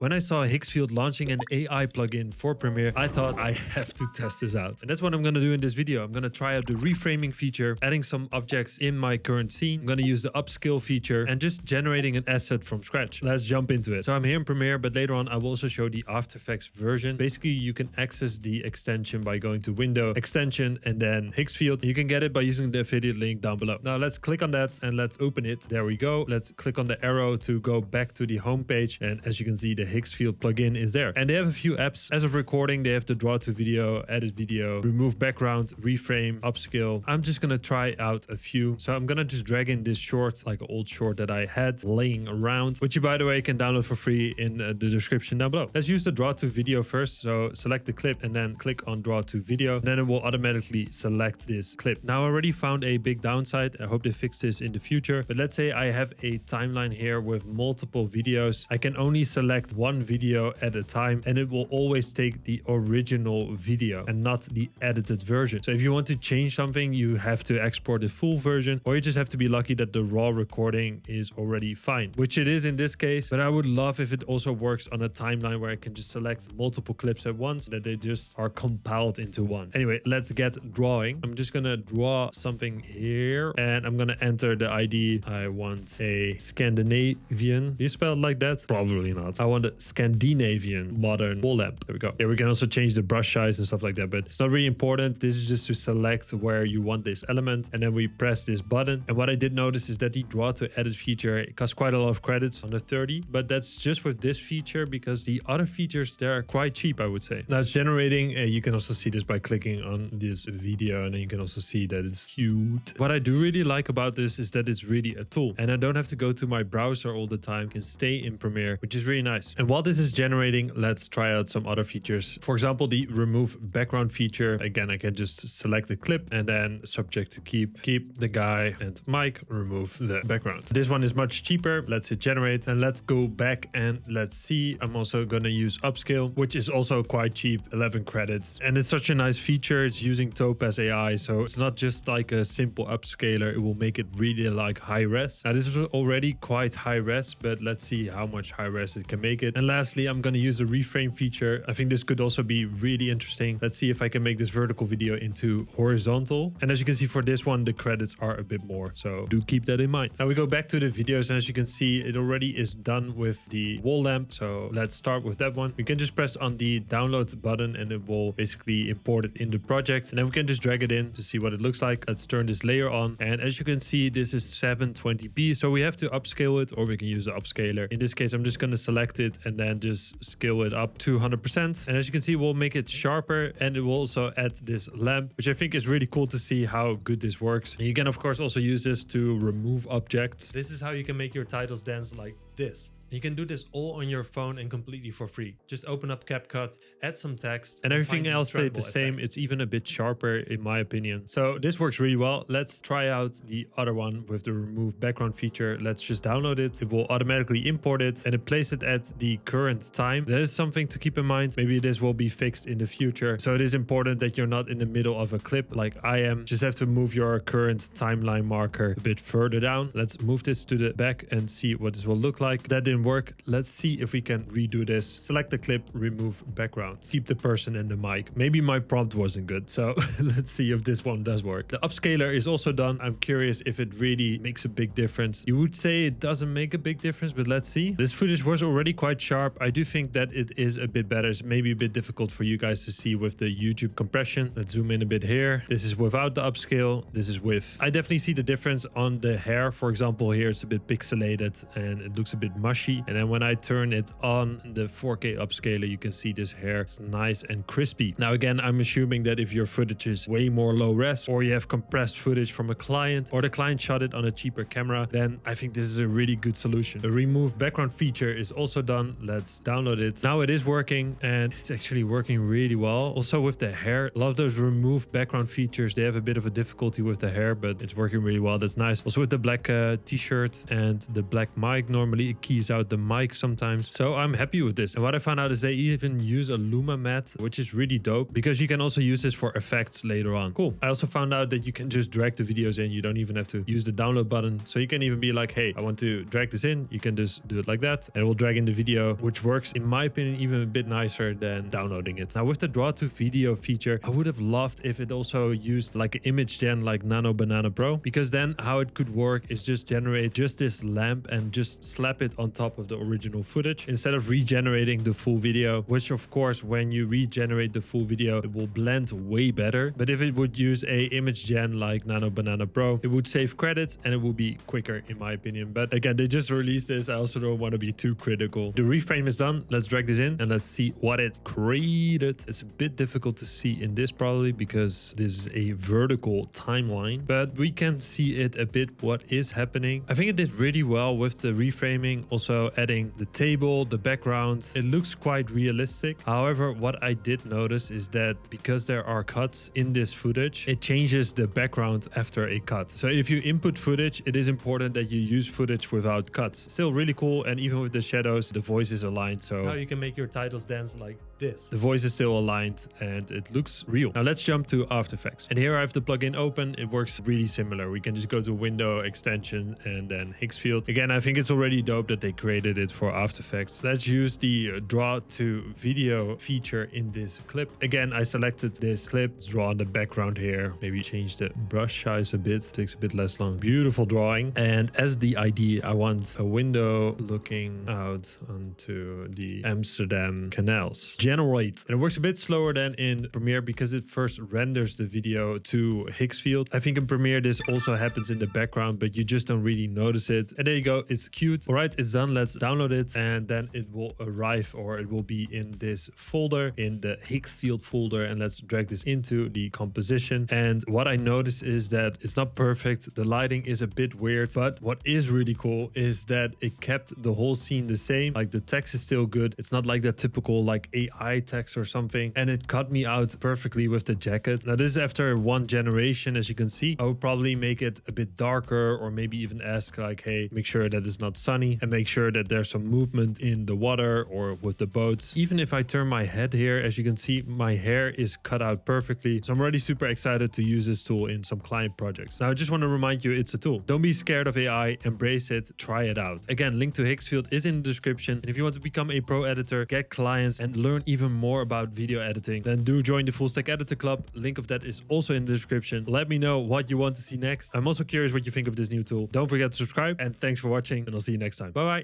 When I saw Higgsfield launching an AI plugin for Premiere, I thought I have to test this out. And that's what I'm going to do in this video. I'm going to try out the reframing feature, adding some objects in my current scene. I'm going to use the upscale feature and just generating an asset from scratch. Let's jump into it. So I'm here in Premiere, but later on I will also show the After Effects version. Basically, you can access the extension by going to Window, Extension, and then Higgsfield. You can get it by using the affiliate link down below. Now let's click on that and let's open it. There we go. Let's click on the arrow to go back to the home page. And as you can see, the Higgsfield plugin is there. And they have a few apps. As of recording, they have the draw to video, edit video, remove background, reframe, upscale. I'm just going to try out a few. So I'm going to just drag in this short, like an old short that I had laying around, which you, by the way, can download for free in the description down below. Let's use the draw to video first. So select the clip and then click on draw to video. Then it will automatically select this clip. Now I already found a big downside. I hope they fix this in the future. But let's say I have a timeline here with multiple videos. I can only select one video at a time, and it will always take the original video and not the edited version. So if you want to change something, you have to export the full version, or you just have to be lucky that the raw recording is already fine, which it is in this case. But I would love if it also works on a timeline where I can just select multiple clips at once, that they just are compiled into one. Anyway, let's get drawing. I'm just gonna draw something here, and I'm gonna enter the ID. I want a Scandinavian. Do you spell it like that? Probably not. I want a Scandinavian modern wall lamp. There we go. Yeah, we can also change the brush size and stuff like that, but it's not really important. This is just to select where you want this element, and then we press this button. And what I did notice is that the draw to edit feature costs quite a lot of credits, under 30, but that's just with this feature, because the other features, they're quite cheap, I would say. Now it's generating. You can also see this by clicking on this video, and then you can also see that it's cute. What I do really like about this is that it's really a tool, and I don't have to go to my browser all the time. I can stay in Premiere, which is really nice. And while this is generating, let's try out some other features. For example, the remove background feature. Again, I can just select the clip and then subject to keep the guy and mic, remove the background. This one is much cheaper. Let's hit generate and let's go back and let's see. I'm also going to use upscale, which is also quite cheap, 11 credits. And it's such a nice feature. It's using Topaz AI. So it's not just like a simple upscaler. It will make it really like high res. Now this is already quite high res, but let's see how much high res it can make it. And lastly, I'm going to use the reframe feature. I think this could also be really interesting. Let's see if I can make this vertical video into horizontal. And as you can see, for this one, the credits are a bit more. So do keep that in mind. Now we go back to the videos, and as you can see, it already is done with the wall lamp. So let's start with that one. We can just press on the download button and it will basically import it in the project. And then we can just drag it in to see what it looks like. Let's turn this layer on. And as you can see, this is 720p. So we have to upscale it, or we can use the upscaler. In this case, I'm just going to select it and then just scale it up to 100%. And as you can see, we'll make it sharper, and it will also add this lamp, which I think is really cool to see how good this works. And you can of course also use this to remove objects. This is how you can make your titles dance like this. You can do this all on your phone and completely for free. Just open up CapCut, add some text, and everything else stayed the same. It's even a bit sharper in my opinion. So this works really well. Let's try out the other one with the remove background feature. Let's just download it. It will automatically import it and it places it at the current time. That is something to keep in mind. Maybe this will be fixed in the future. So it is important that you're not in the middle of a clip like I am. Just have to move your current timeline marker a bit further down. Let's move this to the back and see what this will look like. That didn't work. Let's see if we can redo this. Select the clip, remove background, keep the person and the mic. Maybe my prompt wasn't good, so let's see if this one does work. The upscaler is also done. I'm curious if it really makes a big difference. You would say it doesn't make a big difference, but let's see. This footage was already quite sharp. I do think that it is a bit better. It's maybe a bit difficult for you guys to see with the YouTube compression. Let's zoom in a bit here. This is without the upscale. This is with. I definitely see the difference on the hair. For example, here it's a bit pixelated and it looks a bit mushy. And then when I turn it on the 4K upscaler, you can see this hair is nice and crispy. Now again, I'm assuming that if your footage is way more low res, or you have compressed footage from a client, or the client shot it on a cheaper camera, then I think this is a really good solution. The remove background feature is also done. Let's download it. Now it is working, and it's actually working really well. Also with the hair, love those remove background features. They have a bit of a difficulty with the hair, but it's working really well. That's nice. Also with the black t-shirt and the black mic, normally it keys out out the mic sometimes. So I'm happy with this. And what I found out is they even use a Luma mat, which is really dope because you can also use this for effects later on. Cool. I also found out that you can just drag the videos in. You don't even have to use the download button. So you can even be like, hey, I want to drag this in. You can just do it like that and it will drag in the video, which works in my opinion even a bit nicer than downloading it. Now with the draw to video feature, I would have loved if it also used like an image gen like Nano Banana Pro, because then how it could work is just generate just this lamp and just slap it on top of the original footage instead of regenerating the full video, which of course when you regenerate the full video it will blend way better. But if it would use a image gen like Nano Banana Pro, it would save credits and it would be quicker in my opinion. But again, they just released this. I also don't want to be too critical. The reframe is done. Let's drag this in and let's see what it created. It's a bit difficult to see in this probably because this is a vertical timeline, but we can see it a bit what is happening. I think it did really well with the reframing, also adding the table, the background. It looks quite realistic. However, what I did notice is that because there are cuts in this footage, it changes the background after a cut. So if you input footage, it is important that you use footage without cuts. Still really cool. And even with the shadows, the voice is aligned. So how you can make your titles dance like this. The voice is still aligned and it looks real. Now let's jump to After Effects. And here I have the plugin open. It works really similar. We can just go to Window, Extension, and then Higgsfield. Again, I think it's already dope that they created it for After Effects. Let's use the draw to video feature in this clip. Again, I selected this clip. Let's draw on the background here. Maybe change the brush size a bit. It takes a bit less long. Beautiful drawing. And as the ID, I want a window looking out onto the Amsterdam canals. Generate. And it works a bit slower than in Premiere because it first renders the video to Higgsfield. I think in Premiere this also happens in the background, but you just don't really notice it. And there you go. It's cute. All right, it's done. Let's download it and then it will arrive, or it will be in this folder, in the Higgsfield folder. And let's drag this into the composition. And what I noticed is that it's not perfect. The lighting is a bit weird, but what is really cool is that it kept the whole scene the same. Like the text is still good. It's not like that typical like AI text or something. And it cut me out perfectly with the jacket. Now this is after one generation, as you can see. I would probably make it a bit darker, or maybe even ask like, hey, make sure that it's not sunny and make sure that there's some movement in the water or with the boats. Even if I turn my head here, as you can see, my hair is cut out perfectly. So I'm already super excited to use this tool in some client projects. Now I just want to remind you, it's a tool. Don't be scared of AI, embrace it, try it out. Again, link to Higgsfield is in the description. And if you want to become a pro editor, get clients and learn even more about video editing, then do join the Fullstack Editor Club. Link of that is also in the description. Let me know what you want to see next. I'm also curious what you think of this new tool. Don't forget to subscribe, and thanks for watching, and I'll see you next time. Bye bye.